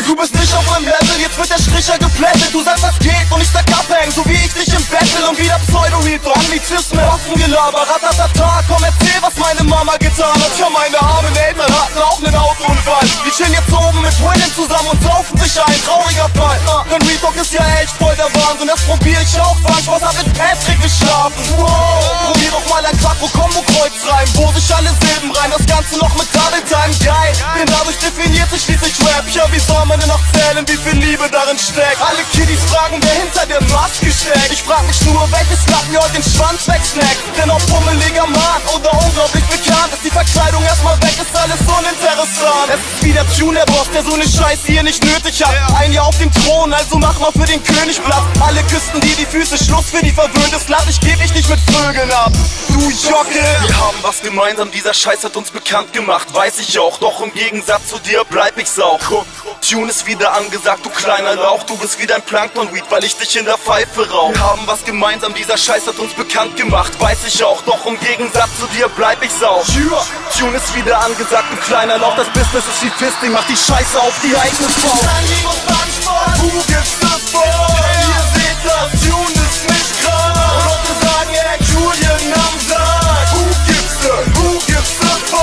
Du bist nicht auf meinem Level, jetzt wird der Stricher geplättet. Du sagst, was geht und ich sag abhängen, so wie ich dich im Battle. Und wieder Pseudo-Reto, Anglizismen, Waffengelaber, Ratatata. Komm, erzähl, was meine Mama getan hat. Ja, meine armen Eltern hatten auch nen Autounfall. Die chillen jetzt oben mit Willen zusammen und saufen sich ein. Trauriger Fall, denn Retalk ist ja echt voll der Wahnsinn. Das probier ich auch, Spaß hab mit Patrick geschlafen. Wow, probier doch mal ein Quattro-Kombo-Kreuz rein, wo sich alle Silben rein, das Ganze noch mit Double Time, geil. Denn dadurch definiert sich schließlich Rap. Ja, wie soll man denn noch zählen, wie viel Liebe darin steckt? Alle Kiddies fragen, wer hinter der Maske steckt. Ich frag mich nur, welches Lapp mir heute den Schwanz wegsnackt. Denn ob pummeliger Mann oder unglaublich bekannt, ist die Verkleidung erstmal weg, ist alles uninteressant. Es ist wie der Tune, der Boss, der so ne Scheiße hier nicht nötig hat. Ein Jahr auf dem Thron, also mach mal für den König Platz. Alle küssten dir die Füße, Schluss für die verwöhntes Land. Ich geb dich nicht mit Vögeln ab, du Jocke. Wir haben was gemeinsam, dieser Scheiß hat uns bekannt gemacht, weiß ich auch. Doch im Gegensatz zu dir bleib ich sauch. Tune ist wieder angesagt, du kleiner Lauch. Du bist wieder ein Plankton-Weed, weil ich dich in der Pfeife rauch. Wir haben was gemeinsam, dieser Scheiß hat uns bekannt gemacht, weiß ich auch. Doch im Gegensatz zu dir bleib ich sauch. Tune ist wieder angesagt, du kleiner Lauch. Das Business ist wie Fisting, mach die Scheiße auf die eigene Faust. Du gibst es vor, ihr seht das, Tune ist nicht krass. Und Leute sagen, ey, Julian am Sack. Who gives a fuck?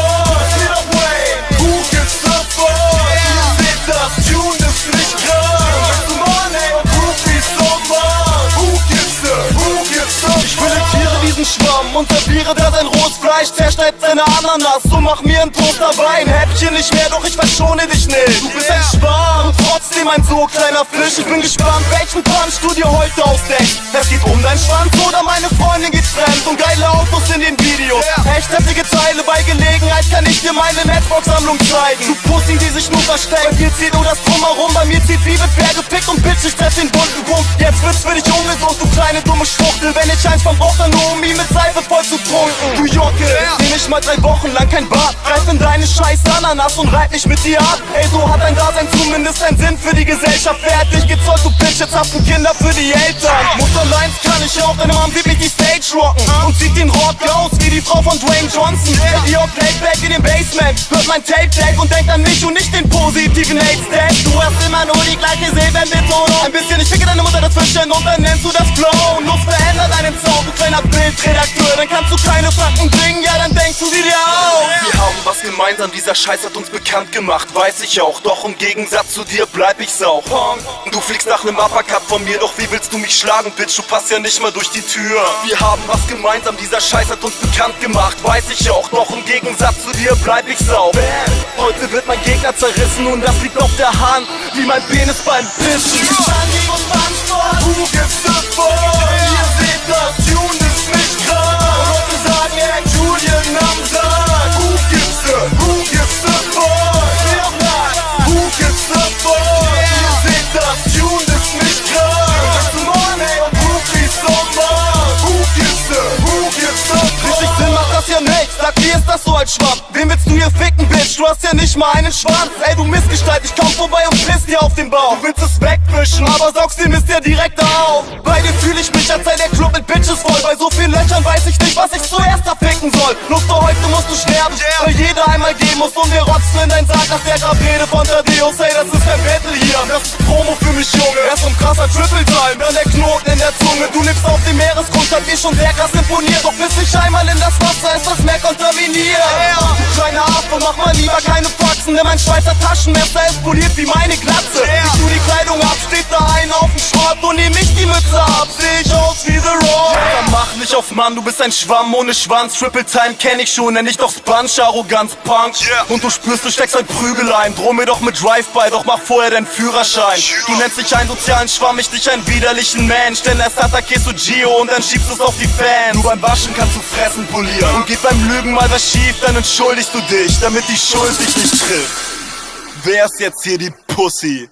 Sit up, wait. Who gives a fuck? Ihr seht das, Tune ist nicht krass. Come on, ey, Groupies so much. Who gives a Ich filetiere diesen Schwamm und serviere da sein rohes Fleisch. Zerschneid seine Ananas, so mach mir ein Toaster Wein. Häppchen nicht mehr, doch ich verschone dich nicht. Du bist ein Schwarm und trotzdem ein so kleiner Fisch. Ich bin gespannt, welchen Punch du dir heute ausdenkst. Es geht um deinen Schwanz oder meine Freundin geht fremd. Und geile Autos in den Videos, echt heftige Teile. Bei Gelegenheit kann ich dir meine Netbox-Sammlung zeigen. Du Pussy, die sich nur versteckt. Bei dir zieht nur das Drumherum, bei mir zieht wie mit Bär gepickt. Und Bitch, ich treff den bunten Punkt. Jetzt wird's für dich ungesund, du kleine dumme Schwuchtel. Wenn ich eins vom Brauch, dann nur um ihn mit Seife voll zu trunken. Du Jocke, nehm ich mal 3 Wochen lang kein Bad. Greif in deine scheiß Ananas und reib mich mit dir ab. Ey, so hat dein Dasein zumindest einen Sinn für die Gesellschaft. Fertig gezollt, du Bitch, jetzt hast du Kinder für die Eltern. Mutterleins kann ich auch, deine Mom sieht mich die Stage rocken und zieht den Rock aus wie die Frau von Dwayne Johnson. Ihr Playback in dem Basement, hört mein Tape-Deck und denkt an mich und nicht den positiven Hate-Stack. Du hast immer nur die gleiche Silbenbetonung. Ein bisschen, ich ficke deine Mutter dazwischen und dann nennst du das Flow. Lust verändert deinen Sound, du kleiner Bildredakteur. Dann kannst du keine Franken bringen, ja dann denkst du sie dir auf. Wir haben was gemeinsam, dieser Scheiß hat uns bekannt gemacht, weiß ich auch. Doch im Gegensatz zu dir bleib ich sauch. Du fliegst nach nem Uppercut von mir, doch wie willst du mich schlagen, Bitch? Du passt ja nicht mal durch die Tür. Wir haben was gemeinsam, dieser Scheiß hat uns bekannt gemacht, weiß ich auch. Doch im Gegensatz zu dir bleib ich sauch. Heute wird mein Gegner zerrissen und das liegt auf der Hand, wie mein Penis beim Pissen. Who gives a fuck? Ihr seht das, Tune ist nicht krass. Und Leute sagen, ey, Julian am Sack. Who gives a fuck? Who gives a fuck? Ihr seht das, Tune ist nicht krass. Come on, ey, Groupies so much. Who gives a fuck? Richtig Sinn macht das ja nicht. Sag, wie ist das so als Schwamm? Wen willst du hier ficken, Bitch? Du hast ja nicht mal einen Schwanz. Ey, du Missgestalt, ich komm vorbei und piss dir auf den Bauch. Du willst es wegwischen, aber saugst den Mist ja direkt auf. Bei dir fühl ich mich, als sei der Club mit Bitches voll. Bei so vielen Löchern weiß ich nicht, was ich zuerst abficken soll. Lust du heute musst du sterben, weil jeder einmal gehen muss. Und wir rotzen in dein Sarg nach der Grabrede von Thaddeus. Hey, das ist kein Battle hier, das ist Promo für mich, Junge. Er ist so ein krasser Triple-Time, dann der Knoten in der Zunge. Du lebst auf dem Meeresgrund, hat mir schon sehr krass imponiert. Doch bis ich einmal in das Wasser ist das Meer kontaminiert. Du kleiner Affe, mach mal lieber keine Faxen, denn mein Schweizer Taschenmesser explodiert wie meine Glatze. Ich tu die Kleidung ab, steht da ein auf dem Schrott und nehm ich die Mütze ab, seh ich aus wie The Rock. Dann mach nicht auf Mann, du bist ein Schwamm ohne Schwanz. Triple Time kenn ich schon, nenn ich doch Sponge, Arroganz, Punk. Und du spürst, du steckst ein Prügel ein. Droh mir doch mit Drive-By, doch mach vorher deinen Führerschein. Du nennst dich einen sozialen Schwamm, ich dich einen widerlichen Mensch. Denn erst attackierst du Gio und dann schiebst du's auf die Fans. Du beim Waschen kannst du Fressen polieren. Und geht beim Lügen mal was schief, dann entschuldigst du dich, damit die Schuld dich nicht trifft. Wer ist jetzt hier die Pussy?